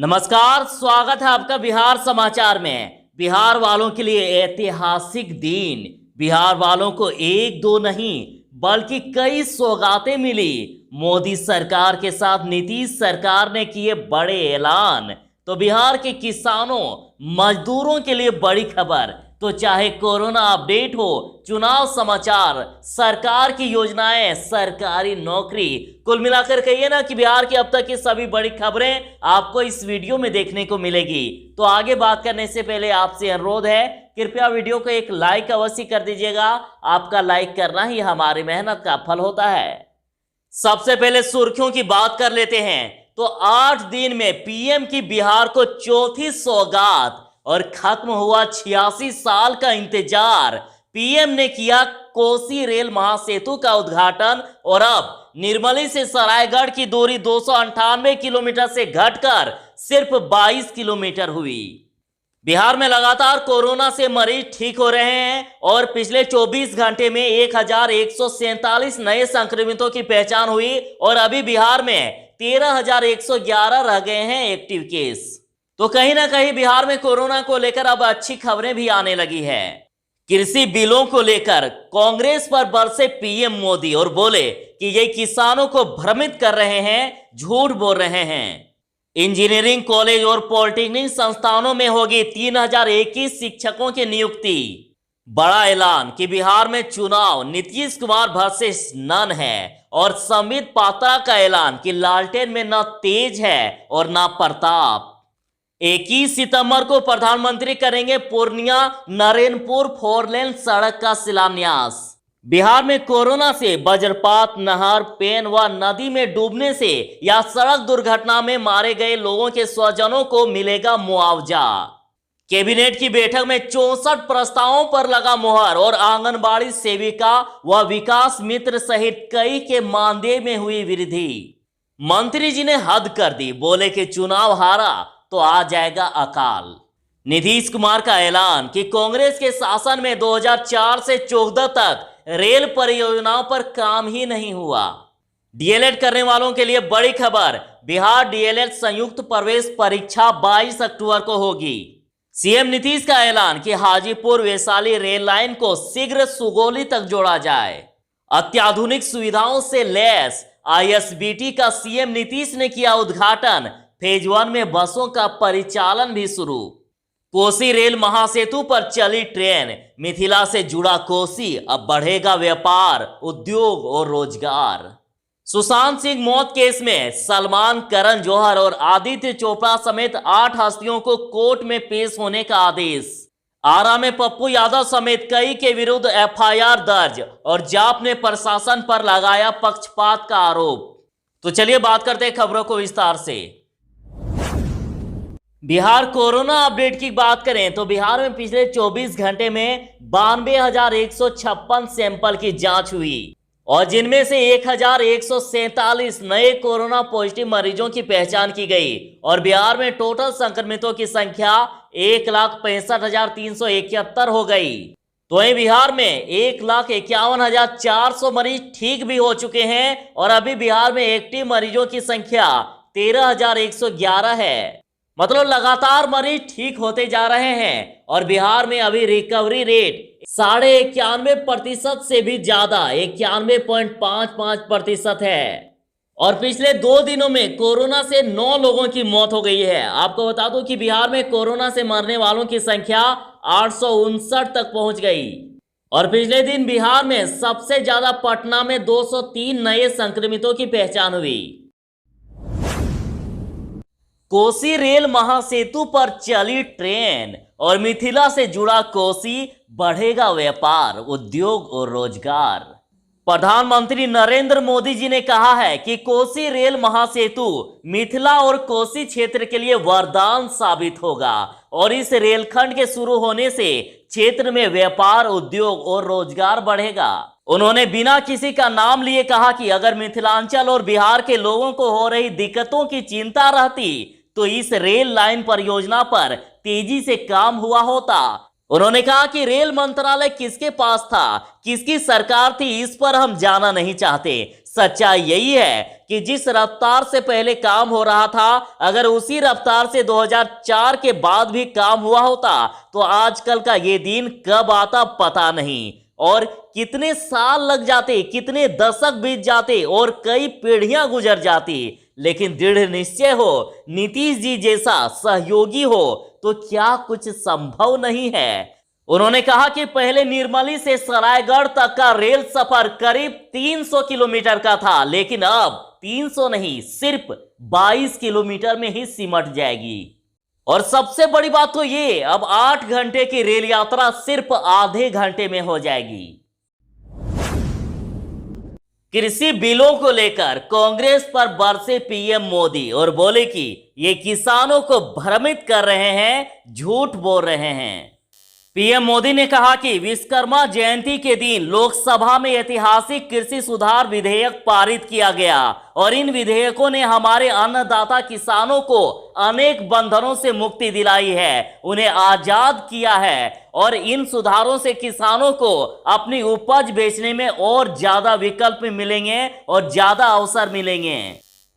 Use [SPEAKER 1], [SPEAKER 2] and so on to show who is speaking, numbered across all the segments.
[SPEAKER 1] नमस्कार, स्वागत है आपका बिहार समाचार में। बिहार वालों के लिए ऐतिहासिक दिन। बिहार वालों को एक दो नहीं बल्कि कई सौगातें मिली। मोदी सरकार के साथ नीतीश सरकार ने किए बड़े ऐलान। तो बिहार के किसानों मजदूरों के लिए बड़ी खबर। तो चाहे कोरोना अपडेट हो, चुनाव समाचार, सरकार की योजनाएं, सरकारी नौकरी, कुल मिलाकर कहिए ना कि बिहार की अब तक की सभी बड़ी खबरें आपको इस वीडियो में देखने को मिलेगी। तो आगे बात करने से पहले आपसे अनुरोध है, कृपया वीडियो को एक लाइक अवश्य कर दीजिएगा। आपका लाइक करना ही हमारी मेहनत का फल होता है। सबसे पहले सुर्खियों की बात कर लेते हैं। तो 8 दिन में पीएम की बिहार को चौथी सौगात और खत्म हुआ 86 साल का इंतजार। पीएम ने किया कोसी रेल महासेतु का उद्घाटन और अब निर्मली से सरायगढ़ की दूरी 298 किलोमीटर से घटकर सिर्फ 22 किलोमीटर हुई। बिहार में लगातार कोरोना से मरीज ठीक हो रहे हैं और पिछले 24 घंटे में 1147 नए संक्रमितों की पहचान हुई और अभी बिहार में 13,111 रह गए हैं एक्टिव केस। तो कहीं ना कहीं बिहार में कोरोना को लेकर अब अच्छी खबरें भी आने लगी है। कृषि बिलों को लेकर कांग्रेस पर बरसे पीएम मोदी और बोले कि ये किसानों को भ्रमित कर रहे हैं, झूठ बोल रहे हैं। इंजीनियरिंग कॉलेज और पॉलिटेक्निक संस्थानों में होगी 3021 शिक्षकों की नियुक्ति। बड़ा ऐलान कि बिहार में चुनाव नीतीश कुमार वर्सेस नन है और संबित पात्रा का ऐलान कि लालटेन में न तेज है और न प्रताप। 21 सितंबर को प्रधानमंत्री करेंगे पूर्णिया नरेनपुर 4 लेन सड़क का शिलान्यास। बिहार में कोरोना से वज्रपात, नहर, पेन व नदी में डूबने से या सड़क दुर्घटना में मारे गए लोगों के स्वजनों को मिलेगा मुआवजा। कैबिनेट की बैठक में 64 प्रस्तावों पर लगा मुहर और आंगनबाड़ी सेविका व विकास मित्र सहित कई के मानदेय में हुई वृद्धि। मंत्री जी ने हद कर दी, बोले कि चुनाव हारा तो आ जाएगा अकाल। नीतीश कुमार का ऐलान कि कांग्रेस के शासन में 2004 से 14 तक रेल परियोजनाओं पर काम ही नहीं हुआ। डीएलएड करने वालों के लिए बड़ी खबर। बिहार डीएलएड संयुक्त प्रवेश परीक्षा 22 अक्टूबर को होगी। सीएम नीतीश का ऐलान कि हाजीपुर वैशाली रेल लाइन को शीघ्र सुगौली तक जोड़ा जाए। अत्याधुनिक सुविधाओं से लैस आईएसबीटी का सीएम नीतीश ने किया उद्घाटन। फेज 1 में बसों का परिचालन भी शुरू। कोसी रेल महासेतु पर चली ट्रेन। मिथिला से जुड़ा कोसी, अब बढ़ेगा व्यापार, उद्योग और रोजगार। सुशांत सिंह मौत केस में सलमान, करण जौहर और आदित्य चोपड़ा समेत 8 हस्तियों को कोर्ट में पेश होने का आदेश। आरा में पप्पू यादव समेत कई के विरुद्ध एफआईआर दर्ज और जाप ने प्रशासन पर लगाया पक्षपात का आरोप। तो चलिए बात करते हैं खबरों को विस्तार से। बिहार कोरोना अपडेट की बात करें तो बिहार में पिछले 24 घंटे में 92,156 सैंपल की जांच हुई और जिनमें से 1,147 नए कोरोना पॉजिटिव मरीजों की पहचान की गई और बिहार में टोटल संक्रमितों की संख्या 1,65,371 हो गई। तो वहीं बिहार में 1,51,400 मरीज ठीक भी हो चुके हैं और अभी बिहार में एक्टिव मरीजों की संख्या 13,111 है। मतलब लगातार मरीज ठीक होते जा रहे हैं और बिहार में अभी रिकवरी रेट 91.5% से भी ज्यादा 91.55% है। और पिछले 2 दिनों में कोरोना से 9 लोगों की मौत हो गई है। आपको बता दूं कि बिहार में कोरोना से मरने वालों की संख्या 859 तक पहुंच गई। और पिछले दिन बिहार में सबसे ज्यादा पटना में 203 नए संक्रमितों की पहचान हुई। कोसी रेल महासेतु पर चली ट्रेन और मिथिला से जुड़ा कोसी, बढ़ेगा व्यापार, उद्योग और रोजगार। प्रधानमंत्री नरेंद्र मोदी जी ने कहा है कि कोसी रेल महासेतु मिथिला और कोसी क्षेत्र के लिए वरदान साबित होगा और इस रेलखंड के शुरू होने से क्षेत्र में व्यापार, उद्योग और रोजगार बढ़ेगा। उन्होंने बिना किसी का नाम लिए कहा कि अगर मिथिलांचल और बिहार के लोगों को हो रही दिक्कतों की चिंता रहती तो इस रेल लाइन परियोजना पर तेजी से काम हुआ होता। उन्होंने कहा कि रेल मंत्रालय किसके पास था, किसकी सरकार थी, इस पर हम जाना नहीं चाहते। सच्चाई यही है कि जिस रफ्तार से पहले काम हो रहा था, अगर उसी रफ्तार से 2004 के बाद भी काम हुआ होता तो आजकल का ये दिन कब आता पता नहीं, और कितने साल लग जाते, कितने दशक बीत जाते और कई पीढ़ियां गुजर जाती। लेकिन दृढ़ निश्चय हो, नीतीश जी जैसा सहयोगी हो तो क्या कुछ संभव नहीं है। उन्होंने कहा कि पहले निर्मली से सरायगढ़ तक का रेल सफर करीब 300 किलोमीटर का था, लेकिन अब 300 नहीं, सिर्फ 22 किलोमीटर में ही सिमट जाएगी। और सबसे बड़ी बात तो ये, अब 8 घंटे की रेल यात्रा सिर्फ आधे घंटे में हो जाएगी। कृषि बिलों को लेकर कांग्रेस पर बरसे पीएम मोदी और बोले कि ये किसानों को भ्रमित कर रहे हैं, झूठ बोल रहे हैं। पीएम मोदी ने कहा कि विश्वकर्मा जयंती के दिन लोकसभा में ऐतिहासिक कृषि सुधार विधेयक पारित किया गया और इन विधेयकों ने हमारे अन्नदाता किसानों को अनेक बंधनों से मुक्ति दिलाई है, उन्हें आजाद किया है और इन सुधारों से किसानों को अपनी उपज बेचने में और ज्यादा विकल्प मिलेंगे और ज्यादा अवसर मिलेंगे।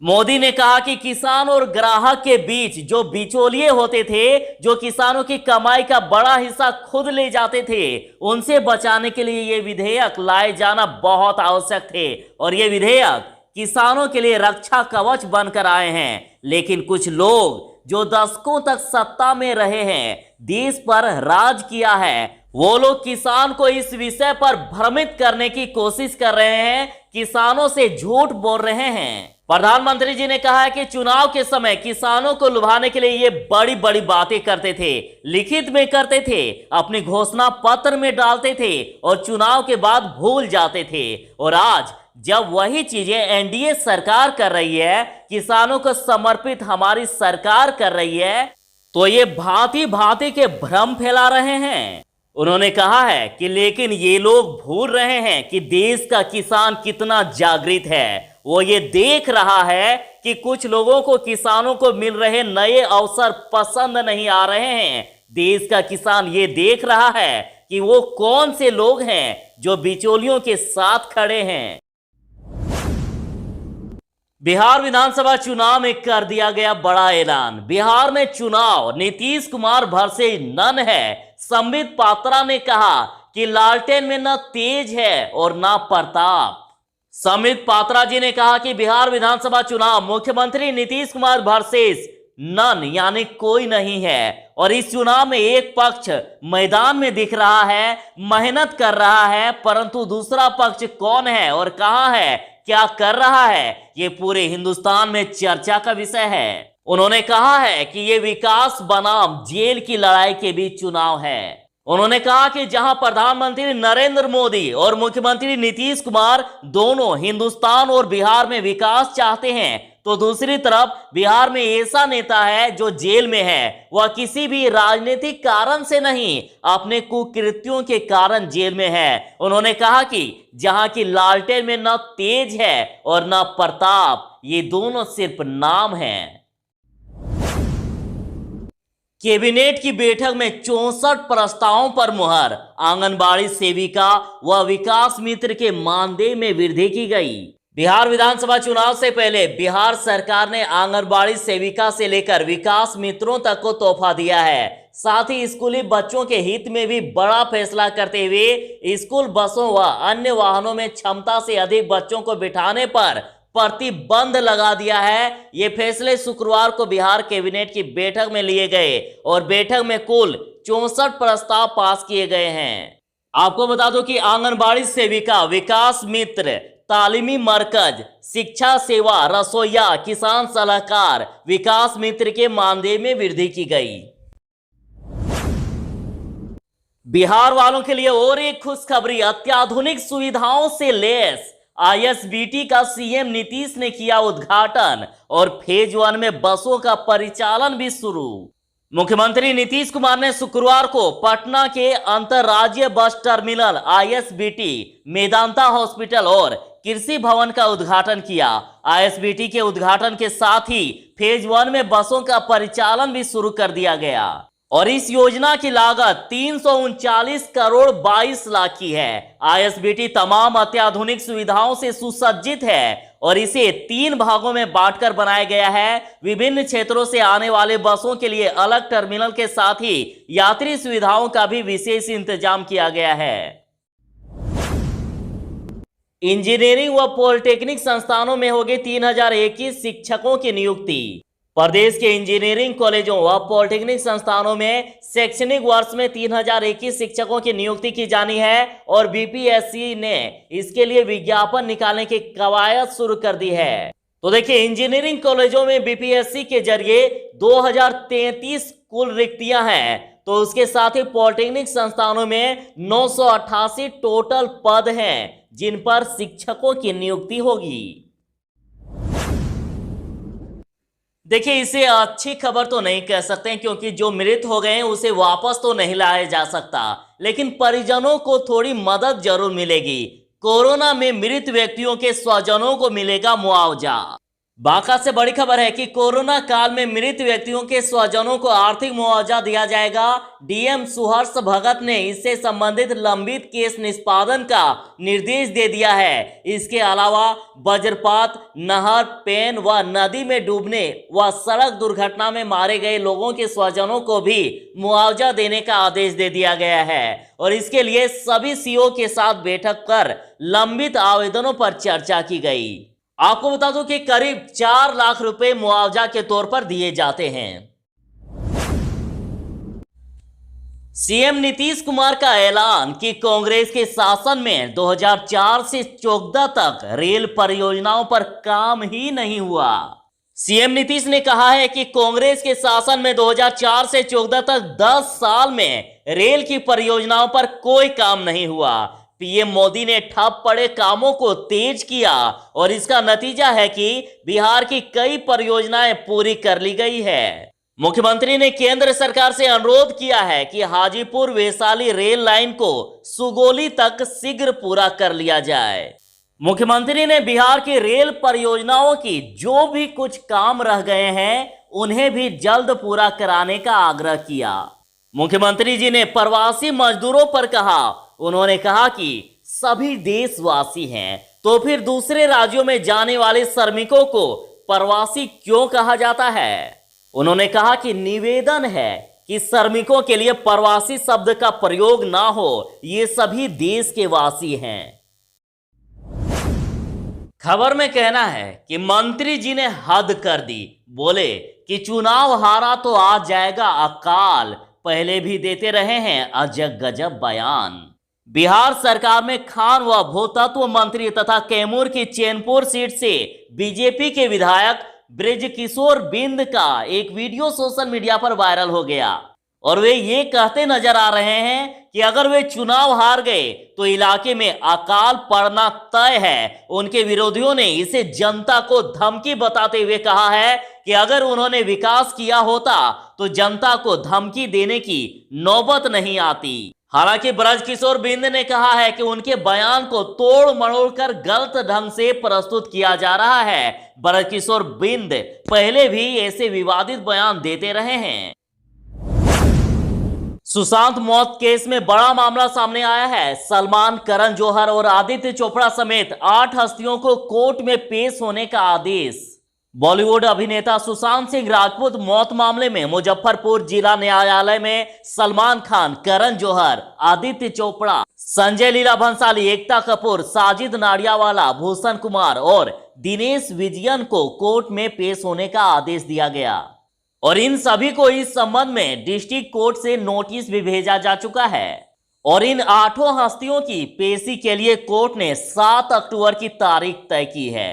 [SPEAKER 1] मोदी ने कहा कि किसान और ग्राहक के बीच जो बिचौलिए होते थे, जो किसानों की कमाई का बड़ा हिस्सा खुद ले जाते थे, उनसे बचाने के लिए ये विधेयक लाए जाना बहुत आवश्यक थे और ये विधेयक किसानों के लिए रक्षा कवच बनकर आए हैं। लेकिन कुछ लोग जो दशकों तक सत्ता में रहे हैं, देश पर राज किया है, वो लोग किसान को इस विषय पर भ्रमित करने की कोशिश कर रहे हैं, किसानों से झूठ बोल रहे हैं। प्रधानमंत्री जी ने कहा है कि चुनाव के समय किसानों को लुभाने के लिए ये बड़ी बड़ी बातें करते थे, लिखित में करते थे, अपनी घोषणा पत्र में डालते थे और चुनाव के बाद भूल जाते थे। और आज जब वही चीजें एनडीए सरकार कर रही है, किसानों को समर्पित हमारी सरकार कर रही है, तो ये भांति भांति के भ्रम फैला रहे हैं। उन्होंने कहा है कि लेकिन ये लोग भूल रहे हैं कि देश का किसान कितना जागृत है। वो ये देख रहा है कि कुछ लोगों को किसानों को मिल रहे नए अवसर पसंद नहीं आ रहे हैं। देश का किसान ये देख रहा है कि वो कौन से लोग हैं जो बिचौलियों के साथ खड़े हैं। बिहार विधानसभा चुनाव में कर दिया गया बड़ा ऐलान। बिहार में चुनाव नीतीश कुमार भरसे नन है। संबित पात्रा ने कहा कि लालटेन में न तेज है और न प्रताप। संबित पात्रा जी ने कहा कि बिहार विधानसभा चुनाव मुख्यमंत्री नीतीश कुमार वर्सेस नन यानी कोई नहीं है और इस चुनाव में एक पक्ष मैदान में दिख रहा है, मेहनत कर रहा है, परंतु दूसरा पक्ष कौन है और कहां है, क्या कर रहा है, ये पूरे हिंदुस्तान में चर्चा का विषय है। उन्होंने कहा है कि ये विकास बनाम जेल की लड़ाई के बीच चुनाव है। उन्होंने कहा कि जहां प्रधानमंत्री नरेंद्र मोदी और मुख्यमंत्री नीतीश कुमार दोनों हिंदुस्तान और बिहार में विकास चाहते हैं, तो दूसरी तरफ बिहार में ऐसा नेता है जो जेल में है। वह किसी भी राजनीतिक कारण से नहीं, अपने कुकृत्यों के कारण जेल में है। उन्होंने कहा कि जहां की लालटेन में न तेज है और न प्रताप, ये दोनों सिर्फ नाम हैं। कैबिनेट की बैठक में 64 प्रस्तावों पर मुहर। आंगनबाड़ी सेविका व विकास मित्र के मानदेय में वृद्धि की गई। बिहार विधानसभा चुनाव से पहले बिहार सरकार ने आंगनबाड़ी सेविका से लेकर विकास मित्रों तक को तोहफा दिया है। साथ ही स्कूली बच्चों के हित में भी बड़ा फैसला करते हुए स्कूल बसों व अन्य वाहनों में क्षमता से अधिक बच्चों को बिठाने पर प्रतिबंध लगा दिया है। ये फैसले शुक्रवार को बिहार कैबिनेट की बैठक में लिए गए और बैठक में कुल 64 प्रस्ताव पास किए गए हैं। आपको बता दो कि आंगनबाड़ी सेविका, विकास मित्र, तालीमी मरकज, शिक्षा सेवा, रसोइया, किसान सलाहकार, विकास मित्र के मानदेय में वृद्धि की गई। बिहार वालों के लिए और एक खुशखबरी, अत्याधुनिक सुविधाओं से लैस आईएसबीटी का सीएम नीतीश ने किया उद्घाटन और फेज 1 में बसों का परिचालन भी शुरू। मुख्यमंत्री नीतीश कुमार ने शुक्रवार को पटना के अंतरराज्यीय bus terminal, ISBT, Medanta hospital और कृषि भवन का उद्घाटन किया। आईएसबीटी के उद्घाटन के साथ ही फेज 1 में बसों का परिचालन भी शुरू कर दिया गया। और इस योजना की लागत 339 करोड़ 22 लाख की है। आईएसबीटी तमाम अत्याधुनिक सुविधाओं से सुसज्जित है और इसे 3 भागों में बांटकर बनाया गया है। विभिन्न क्षेत्रों से आने वाले बसों के लिए अलग टर्मिनल के साथ ही यात्री सुविधाओं का भी विशेष इंतजाम किया गया है। इंजीनियरिंग व पॉलिटेक्निक संस्थानों में होगी 3021 शिक्षकों की नियुक्ति। प्रदेश के इंजीनियरिंग कॉलेजों व पॉलिटेक्निक संस्थानों में शैक्षणिक वर्ष में 3021 शिक्षकों की नियुक्ति की जानी है और बीपीएससी ने इसके लिए विज्ञापन निकालने की कवायद शुरू कर दी है। तो देखिए, इंजीनियरिंग कॉलेजों में बीपीएससी के जरिए 2033 कुल रिक्तियां हैं, तो उसके साथ ही पॉलिटेक्निक संस्थानों में 988 टोटल पद हैं जिन पर शिक्षकों की नियुक्ति होगी। देखिए, इसे अच्छी खबर तो नहीं कह सकते क्योंकि जो मृत हो गए हैं उसे वापस तो नहीं लाया जा सकता, लेकिन परिजनों को थोड़ी मदद जरूर मिलेगी। कोरोना में मृत व्यक्तियों के स्वजनों को मिलेगा मुआवजा। बाका से बड़ी खबर है कि कोरोना काल में मृत व्यक्तियों के स्वजनों को आर्थिक मुआवजा दिया जाएगा। डीएम सुहर्ष भगत ने इससे संबंधित लंबित केस निष्पादन का निर्देश दे दिया है। इसके अलावा वज्रपात, नहर, पेन व नदी में डूबने व सड़क दुर्घटना में मारे गए लोगों के स्वजनों को भी मुआवजा देने का आदेश दे दिया गया है और इसके लिए सभी सीओ के साथ बैठक कर लंबित आवेदनों पर चर्चा की गई। आपको बता दूं कि करीब 4 लाख रुपए मुआवजा के तौर पर दिए जाते हैं। सीएम नीतीश कुमार का ऐलान कि कांग्रेस के शासन में 2004 से 14 तक रेल परियोजनाओं पर काम ही नहीं हुआ। सीएम नीतीश ने कहा है कि कांग्रेस के शासन में 2004 से 14 तक 10 साल में रेल की परियोजनाओं पर कोई काम नहीं हुआ। पीएम मोदी ने ठप पड़े कामों को तेज किया और इसका नतीजा है कि बिहार की कई परियोजनाएं पूरी कर ली गई है। मुख्यमंत्री ने केंद्र सरकार से अनुरोध किया है कि हाजीपुर वैशाली रेल लाइन को सुगोली तक शीघ्र पूरा कर लिया जाए। मुख्यमंत्री ने बिहार की रेल परियोजनाओं की जो भी कुछ काम रह गए हैं उन्हें भी जल्द पूरा कराने का आग्रह किया। मुख्यमंत्री जी ने प्रवासी मजदूरों पर कहा, उन्होंने कहा कि सभी देशवासी हैं, तो फिर दूसरे राज्यों में जाने वाले श्रमिकों को प्रवासी क्यों कहा जाता है। उन्होंने कहा कि निवेदन है कि श्रमिकों के लिए प्रवासी शब्द का प्रयोग ना हो, ये सभी देश के वासी हैं। खबर में कहना है कि मंत्री जी ने हद कर दी, बोले कि चुनाव हारा तो आ जाएगा अकाल, पहले भी देते रहे हैं अजब गजब बयान। बिहार सरकार में खान व भूतत्व मंत्री तथा कैमूर की चैनपुर सीट से बीजेपी के विधायक बृजकिशोर बिंद का एक वीडियो सोशल मीडिया पर वायरल हो गया और वे ये कहते नजर आ रहे हैं कि अगर वे चुनाव हार गए तो इलाके में अकाल पड़ना तय है। उनके विरोधियों ने इसे जनता को धमकी बताते हुए कहा है कि अगर उन्होंने विकास किया होता तो जनता को धमकी देने की नौबत नहीं आती। हालांकि बृजकिशोर बिंद ने कहा है कि उनके बयान को तोड़ मरोड़ कर गलत ढंग से प्रस्तुत किया जा रहा है। बृजकिशोर बिंद पहले भी ऐसे विवादित बयान देते रहे हैं। सुशांत मौत केस में बड़ा मामला सामने आया है। सलमान, करण जौहर और आदित्य चोपड़ा समेत 8 हस्तियों को कोर्ट में पेश होने का आदेश। बॉलीवुड अभिनेता सुशांत सिंह राजपूत मौत मामले में मुजफ्फरपुर जिला न्यायालय में सलमान खान, करण जौहर, आदित्य चोपड़ा, संजय लीला भंसाली, एकता कपूर, साजिद नाडियावाला, भूषण कुमार और दिनेश विजयन को कोर्ट में पेश होने का आदेश दिया गया और इन सभी को इस संबंध में डिस्ट्रिक्ट कोर्ट से नोटिस भी भेजा जा चुका है और इन 8 हस्तियों की पेशी के लिए कोर्ट ने 7 अक्टूबर की तारीख तय की है।